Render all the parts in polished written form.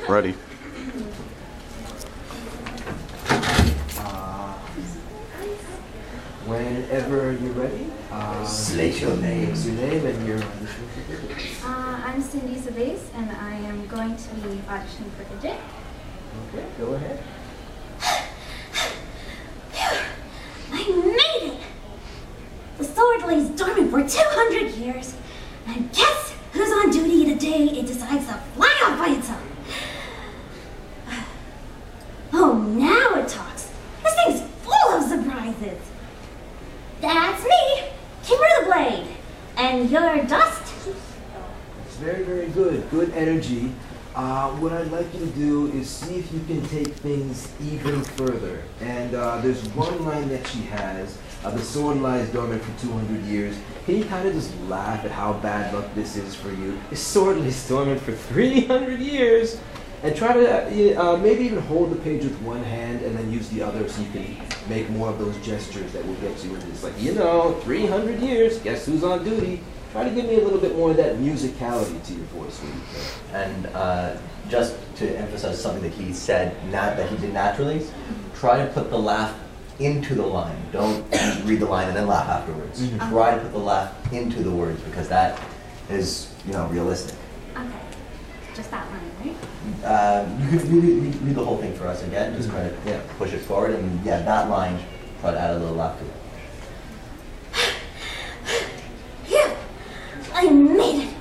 Ready. Whenever you're ready, state your name. Your name and your audition for Fidget. I'm Cindy Sabase, and I am going to be auditioning for Fidget. Okay, go ahead. I made it! The sword lays dormant for 200 years, and guess who's on duty the day it decides to fly off by itself? Oh, now it talks. This thing's full of surprises. That's me, Keeper of the Blade, and your dust. It's very, very good. Good energy. What I'd like you to do is see if you can take things even further. And there's one line that she has. The sword lies dormant for 200 years. Can you kind of just laugh at how bad luck this is for you? The sword lies dormant for 300 years. And try to maybe even hold the page with one hand and then use the other so you can make more of those gestures that will get you into this. Like, 300 years, guess who's on duty? Try to give me a little bit more of that musicality to your voice when you can. And just to emphasize something that he said, that he did naturally, try to put the laugh into the line. Don't read the line and then laugh afterwards. Mm-hmm. Try to put the laugh into the words because that is, realistic. Okay. Just that line, right? You could read the whole thing for us again, just kind of push it forward, and that line, try to add a little laugh to it. Yeah, I made it!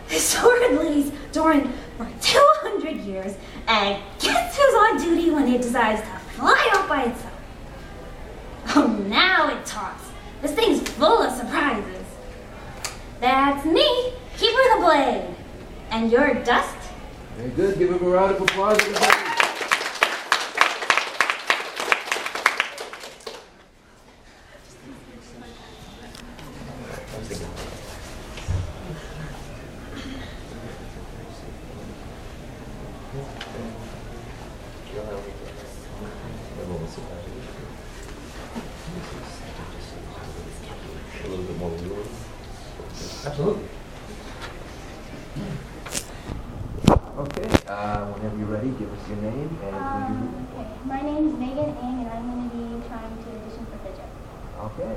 The sword lays dormant for 200 years, and guess who's on duty when it decides to fly off by itself? Oh, now it talks. This thing's full of surprises. That's me, Keeper of the Blade. And your dust? Very good. Give him a round of applause, everybody. A little bit more real. Absolutely. Okay, whenever you're ready, give us your name and who you're rooting for. Okay. My name is Megan Ng, and I'm going to be trying to audition for Fidget. Okay.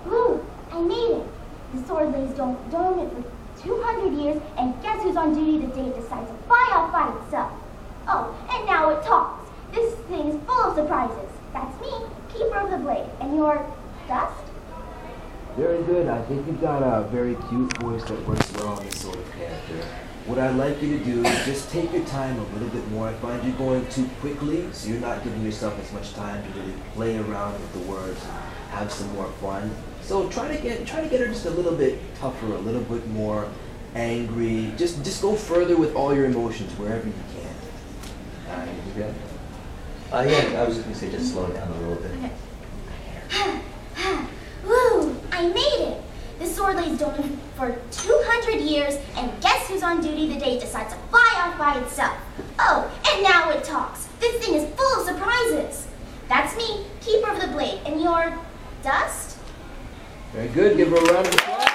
Woo! I made it! The sword lays dormant for 200 years, and guess who's on duty the day it decides to fly off by itself? Oh, and now it talks. This thing is full of surprises. That's me, Keeper of the Blade, and your dust? Very good. I think you've got a very cute voice that works well on this sort of character. What I'd like you to do is just take your time a little bit more. I find you going too quickly, so you're not giving yourself as much time to really play around with the words and have some more fun. So try to get her just a little bit tougher, a little bit more angry. Just go further with all your emotions wherever you can. All right, you good? I was just going to say just slow it down a little bit. Okay. Woo! I made it! The sword lays dormant for 200 years, and guess who's on duty the day it decides to fly off by itself? Oh, and now it talks. This thing is full of surprises. That's me, Keeper of the Blade, and your dust? Very good. Give her a round of applause.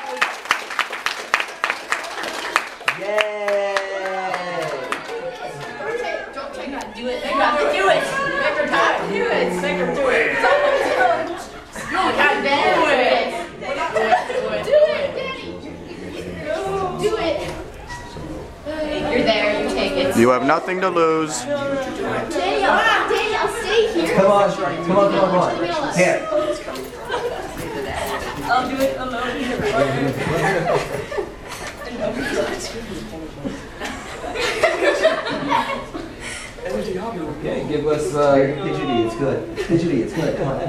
Yay! Don't take that. Do it. Make her do it. Make her time. Do it. Make her do it. You can't do it. Do it, Daddy. Do it. You're there. You take it. You have nothing to lose. Daddy, I'll stay here. Come on. Here. I'll do it alone. Okay, give us Fidgety, it's good. Fidgety, it's good. Come on.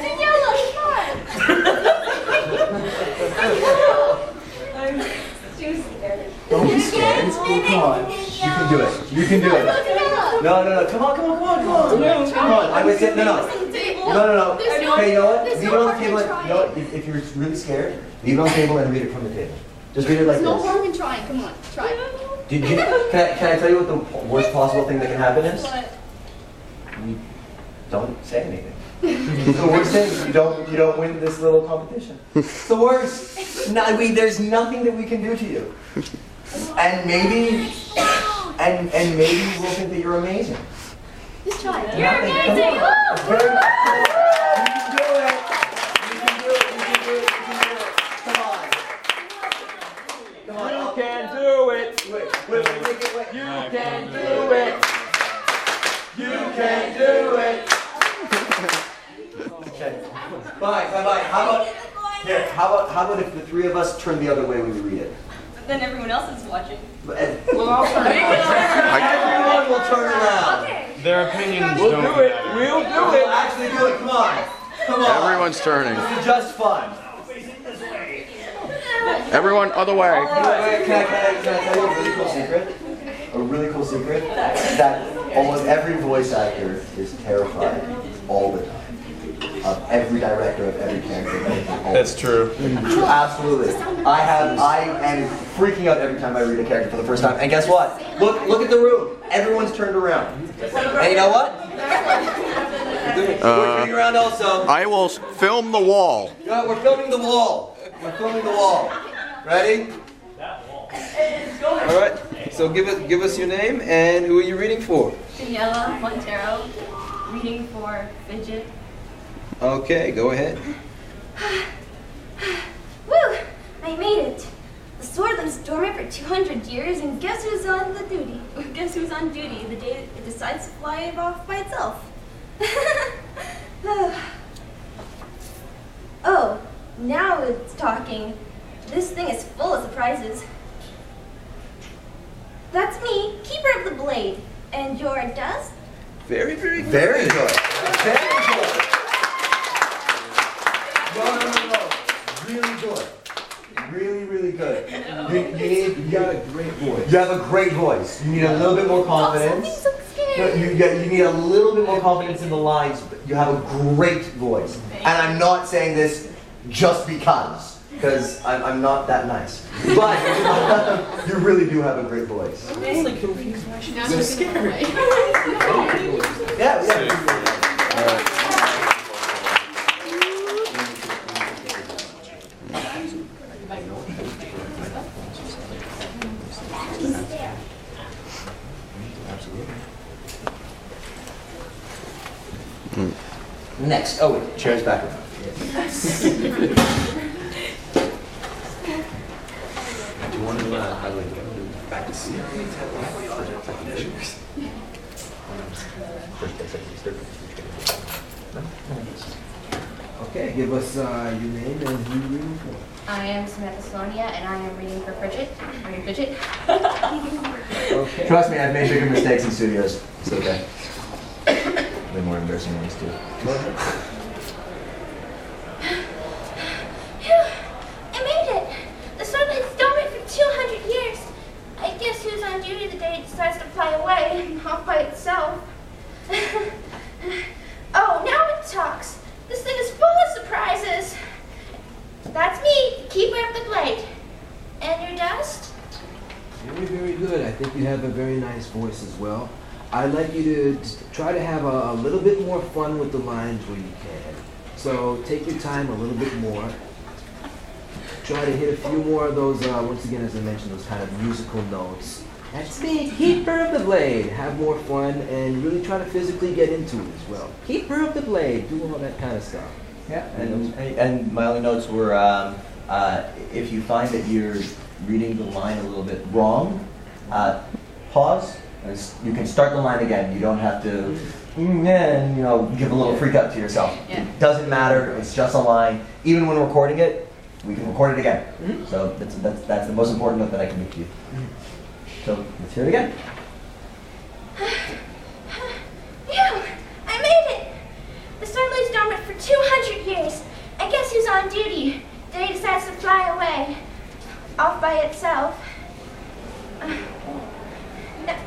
Daniela, I'm too scared. Don't be scared. Come on. You can do it. You can do it. No. Come on. Come on. I would say no. No. Okay, you know what? Leave it on the table. You know what? If you're really scared, leave it on the table and read it from the table. Just read it like There's no this. harm in trying. Come on. Try. Can I tell you what the worst possible thing that can happen is? What? You don't say anything. The worst thing, you don't win this little competition. It's the worst. There's nothing that we can do to you. And maybe we'll think that you're amazing. Just try it. You're amazing. You can do it. You can do it. You can do it. You can do it. Come on. Come on. You can do it. Wait. You can do it. You can do it. Okay. Bye. How about if the three of us turn the other way when we read it? Then everyone else is watching. Well, I'll turn Everyone will turn around. Okay. Their opinions We'll don't do it. matter. We'll do We'll it. actually do it. Come on. Come on. Everyone's turning. This is just fun. Everyone, other way. Wait, can I tell you a really cool secret? A really cool secret? That almost every voice actor is terrified all the time of every director of every character. That's true. Absolutely. I am freaking out every time I read a character for the first time. And guess what? Look at the room. Everyone's turned around. And you know what? We're turning around also. I will film the wall. You know what? We're filming the wall. We're filming the wall. Ready? All right. So give us your name and who are you reading for? Daniela Montero, reading for Fidget. Okay, go ahead. Woo! I made it. The sword lives dormant for 200 years, and guess who's on the duty? Guess who's on duty the day it decides to fly off by itself? Oh, now it's talking. This thing is full of surprises. That's me, keeper of the blade. And your dust? Very good. Very good. Very good. No. Really good. Really good. You got a great voice. have a great voice. You need a little bit more confidence. So scared. You need a little bit more confidence in the lines. But you have a great voice. And I'm not saying this just because I'm not that nice. But you really do have a great voice. You're scared. Yeah. Next. Oh wait, chair's back around. You want to back to see Okay, give us your name and who you're reading for. I am Samantha Sonia, and I am reading for Fidget. Okay. Trust me, I've made bigger mistakes in studios. It's okay. Way more embarrassing ones too. I made it! The sun has dormant for 200 years. I guess who's on duty the day it decides to fly away, off by itself. Oh, now it talks. This thing is full of surprises. That's me, keeper of the blade. And your dust? Very good. I think you have a very nice voice as well. I'd like you to try to have a little bit more fun with the lines where you can. So take your time a little bit more. Try to hit a few more of those, once again, as I mentioned, those kind of musical notes. That's me, keeper of the blade. Have more fun and really try to physically get into it as well. Keeper of the blade, do all that kind of stuff. Yeah, and my only notes were if you find that you're reading the line a little bit wrong, pause. You can start the line again. You don't have to, give a little freak out to yourself. Yeah. It doesn't matter. It's just a line. Even when recording it, we can record it again. Mm-hmm. So that's the most important note that I can make to you. So let's hear it again. Phew! I made it! The sun lays dormant for 200 years. I guess who's on duty? The day it decides to fly away. Off by itself.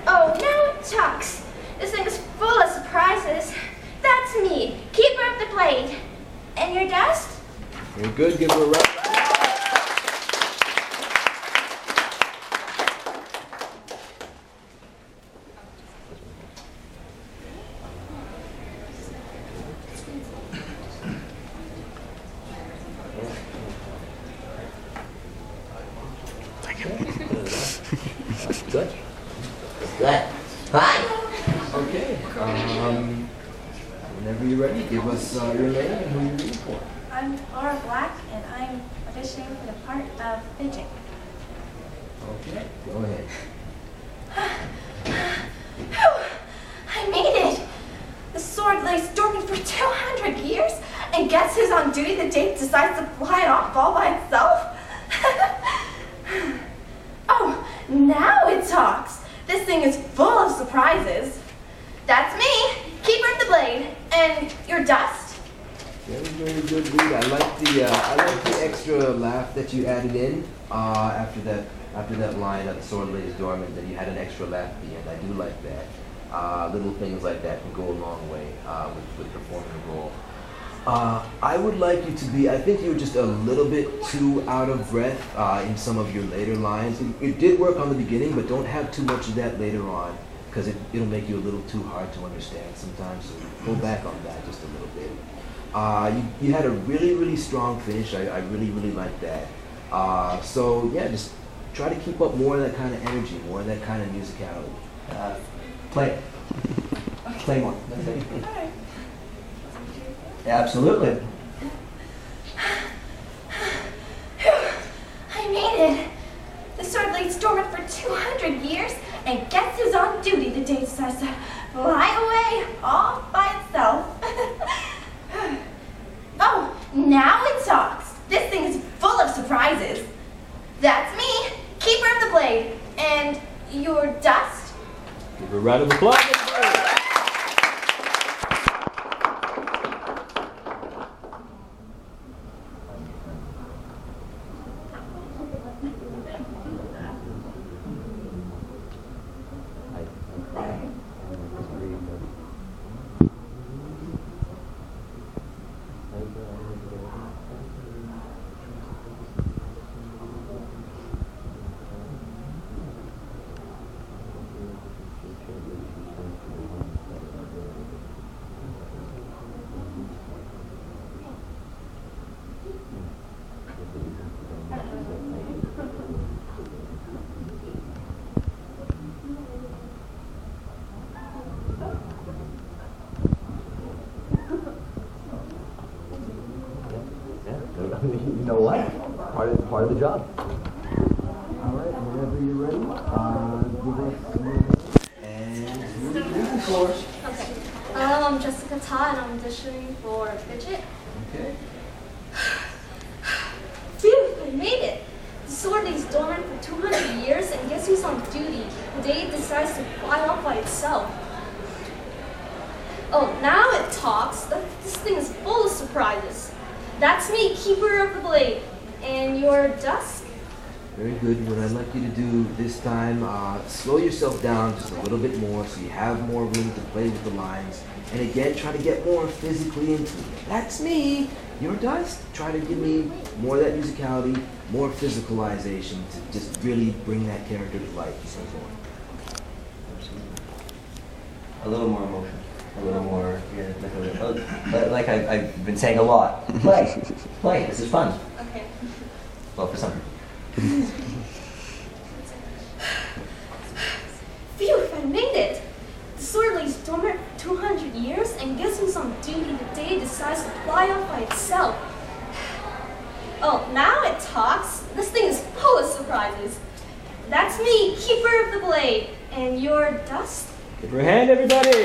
Now it talks. This thing is full of surprises. That's me, keeper of the blade. And your dust? Very good. Give her a round. Good. Good. Hi. Okay. Whenever you're ready, give us your name and who you're reading for. I'm Laura Black, and I'm auditioning for the part of Fidget. Okay. Go ahead. I made it! The sword lays dormant for 200 years, and guess who's on duty the day it decides to fly off all by itself? Oh, now it talks! This thing is full of surprises. That's me, Keeper of the Blade, and your dust. Very, very good read. I like the extra laugh that you added in after that line that the sword lays dormant. Then you had an extra laugh at the end. I do like that. Little things like that can go a long way with performing a role. I would like you to be. I think you were just a little bit too out of breath in some of your later lines. It did work on the beginning, but don't have too much of that later on, because it'll make you a little too hard to understand sometimes. So pull back on that just a little bit. You had a really, really strong finish. I really, really like that. So yeah, just try to keep up more of that kind of energy, more of that kind of musicality. Play. Play more. Absolutely. I made it! The sword lays dormant for 200 years, and guess who's on duty the day it decides to fly away all by itself? Oh, now it talks! This thing is full of surprises. That's me, Keeper of the Blade, and your dust. Give a round of applause. You know what? Part of the job. All right, whenever you're ready, give us your name and who you're reading for. Okay. I'm Jessica Ta, and I'm auditioning for Fidget. Okay. Phew, I made it! The sword lays dormant for 200 years, and guess who's on duty the day it decides to fly off by itself? Oh, now it talks. This thing is full of surprises. That's me, Keeper of the Blade, and your dusk. Very good. What I'd like you to do this time, slow yourself down just a little bit more so you have more room to play with the lines. And again, try to get more physically into it. That's me, your dust. Try to give me more of that musicality, more physicalization to just really bring that character to life and so forth. A little more emotion. A little more, like I've been saying a lot. Play. Play. This is fun. Okay. Well, for some people. Phew, I made it! The sword lays dormant for 200 years, and guess who's on duty the day it decides to fly off by itself? Oh, now it talks. This thing is full of surprises. That's me, Keeper of the Blade, and your dust. Give her a hand, everybody!